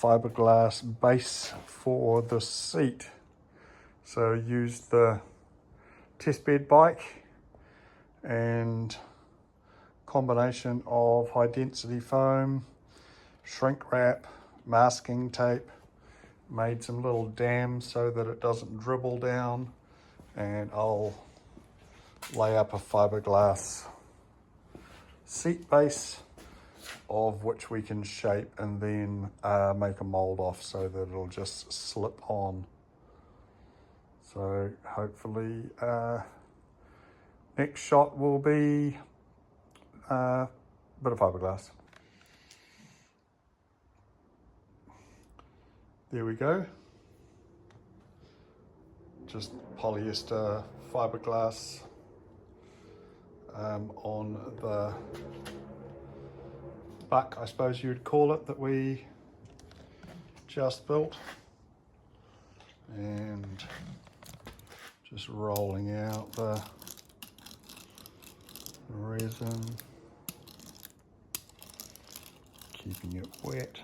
fiberglass base for the seat. So used the test bed bike and combination of high density foam, shrink wrap, masking tape, made some little dams so that it doesn't dribble down, and I'll lay up a fiberglass seat base of which we can shape and then make a mold off so that it'll just slip on. So hopefully next shot will be a bit of fiberglass. There we go. Just polyester fiberglass on the buck, I suppose you'd call it, that we just built, and just rolling out the resin, keeping it wet.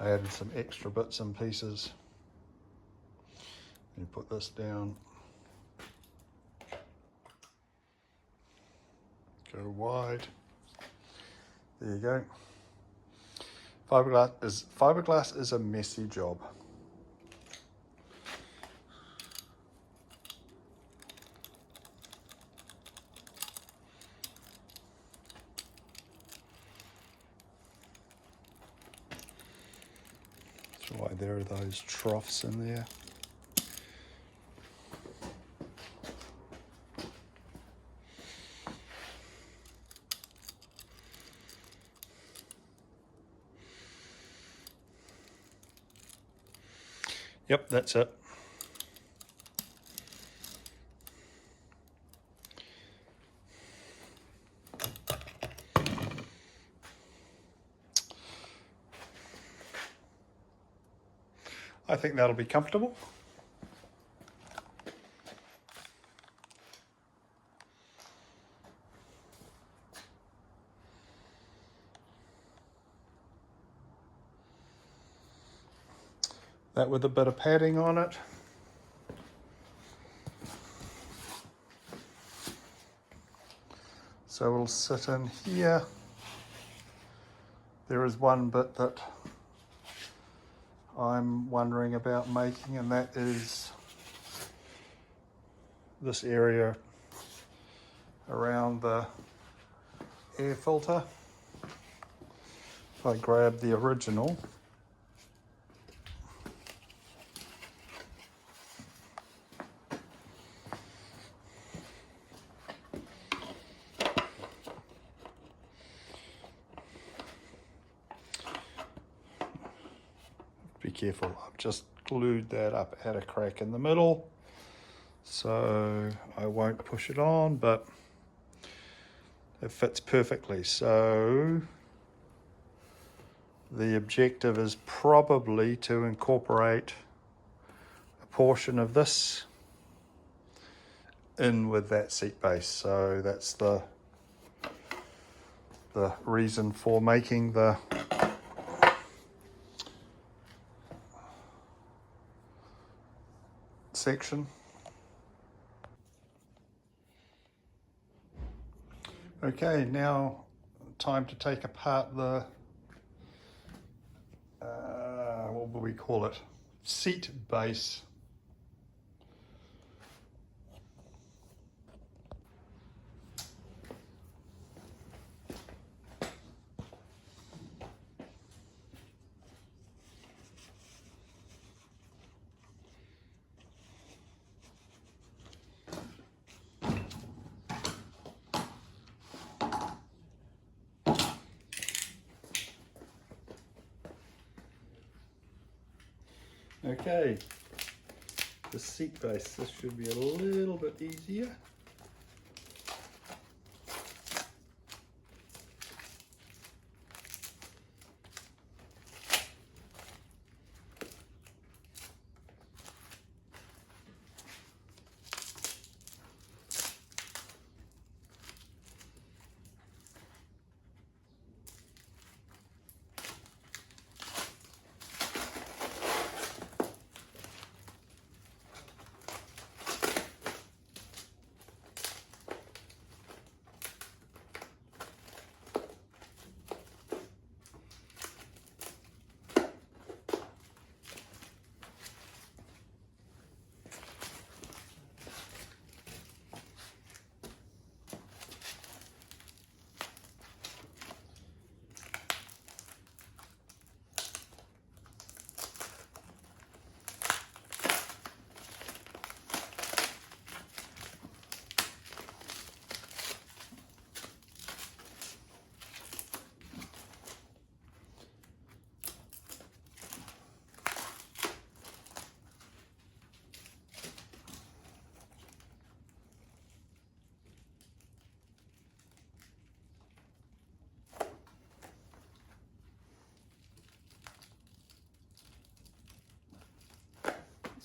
I added some extra bits and pieces, and put this down, go wide. There you go. Fiberglass is a messy job. That's why there are those troughs in there. Yep, that's it. I think that'll be comfortable. That with a bit of padding on it. So it'll sit in here. There is one bit that I'm wondering about making, and that is this area around the air filter. If I grab the original, be careful, I've just glued that up at a crack in the middle, so I won't push it on, but it fits perfectly. So the objective is probably to incorporate a portion of this in with that seat base. So that's the reason for making the section. Okay, now time to take apart the what will we call it? Seat base. Okay, the seat base, this should be a little bit easier.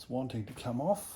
it's wanting to come off.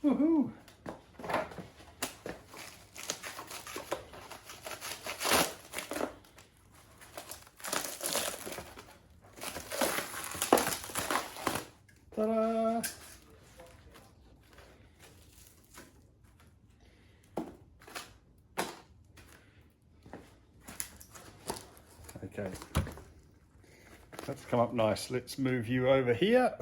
Woohoo! Ta-da! Okay, that's come up nice. Let's move you over here.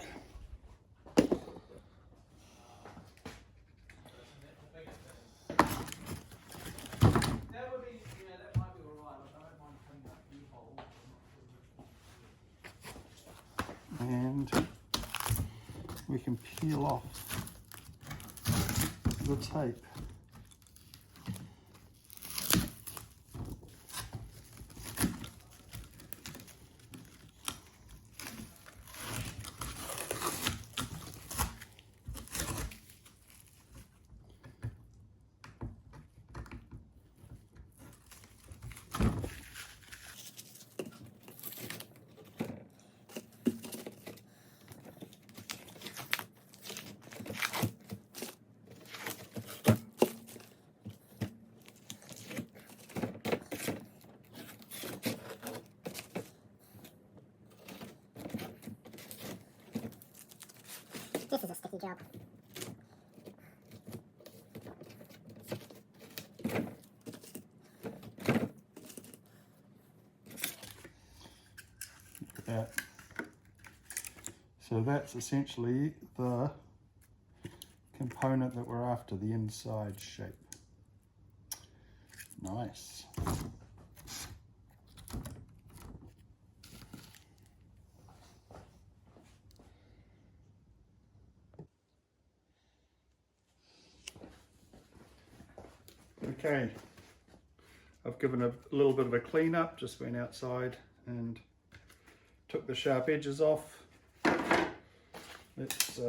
And we can peel off the tape. This is a sticky job. Look at that. So that's essentially the component that we're after, the inside shape. Nice. Okay, I've given a little bit of a clean up, just went outside and took the sharp edges off. Let's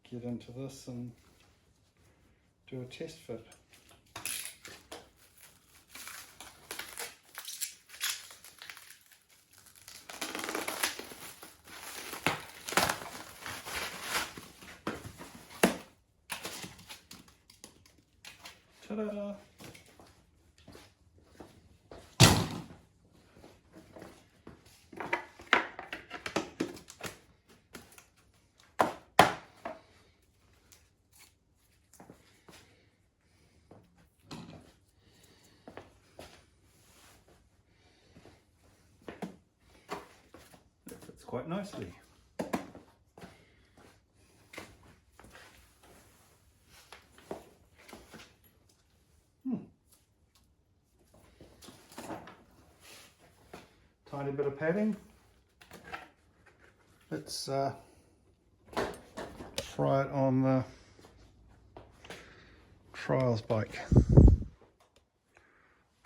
get into this and do a test fit. Ta-da! That fits quite nicely. Tiny bit of padding. Let's try it on the trials bike.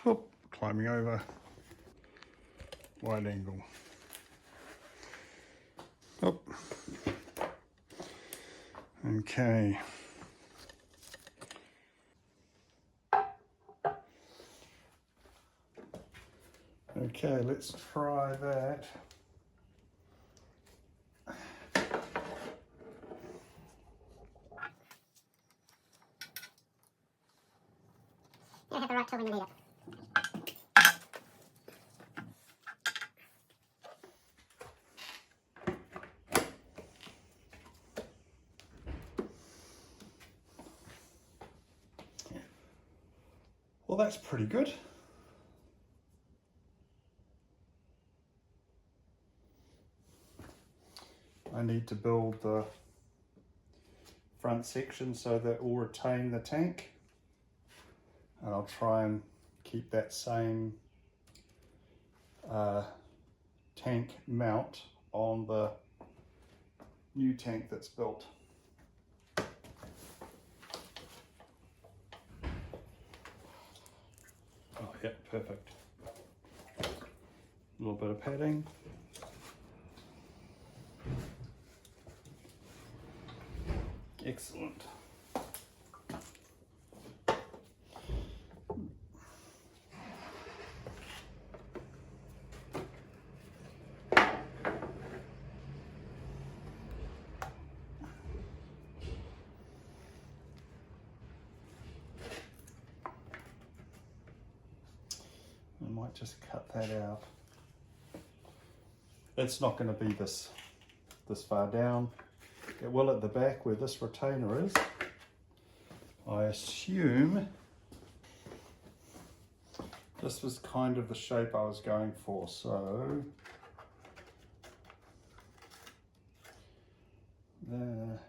Oop, climbing over. Wide angle. Okay. Okay, let's try that. You have the right tool when you need it. Well, that's pretty good. I need to build the front section so that it will retain the tank, and I'll try and keep that same tank mount on the new tank that's built. Oh yeah, perfect. A little bit of padding. Excellent. I might just cut that out. It's not going to be this far down. It will at the back where this retainer is. I assume this was kind of the shape I was going for, so there.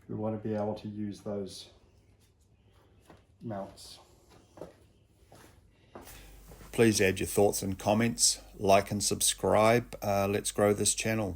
We want to be able to use those mounts. Please add your thoughts and comments, like and subscribe. Let's grow this channel.